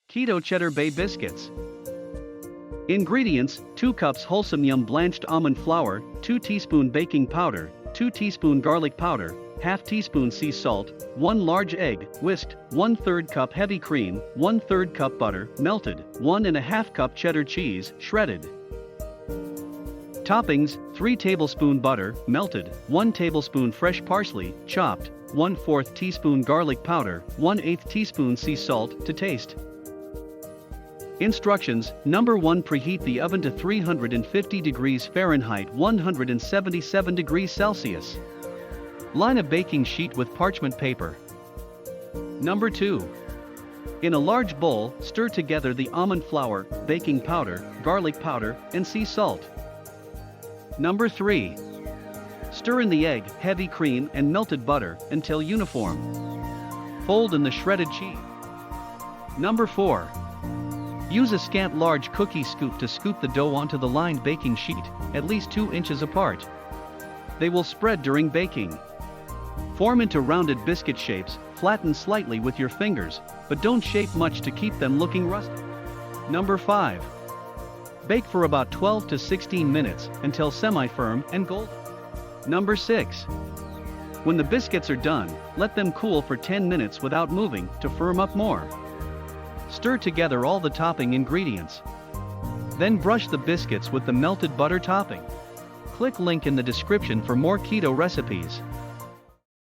Keto Cheddar Bay Biscuits. Ingredients: 2 cups wholesome yum blanched almond flour, 2 teaspoon baking powder, 2 teaspoon garlic powder, half teaspoon sea salt, 1 large egg, whisked, 1/3 cup heavy cream, 1/3 cup butter, melted, 1½ cup cheddar cheese, shredded. Toppings: 3 tablespoon butter, melted, 1 tablespoon fresh parsley, chopped, 1/4 teaspoon garlic powder, 1/8 teaspoon sea salt to taste. Instructions: Number 1. Preheat the oven to 350 degrees Fahrenheit 177 degrees Celsius. Line a baking sheet with parchment paper. Number 2. In a large bowl, stir together the almond flour, baking powder, garlic powder, and sea salt. Number 3. Stir in the egg, heavy cream, and melted butter until uniform. Fold in the shredded cheese. Number 4. Use a scant large cookie scoop to scoop the dough onto the lined baking sheet, at least 2 inches apart. They will spread during baking. Form into rounded biscuit shapes, flatten slightly with your fingers, but don't shape much to keep them looking rustic. Number 5. Bake for about 12 to 16 minutes until semi-firm and golden. Number 6. When the biscuits are done, let them cool for 10 minutes without moving to firm up more. Stir together all the topping ingredients. Then brush the biscuits with the melted butter topping. Click link in the description for more keto recipes.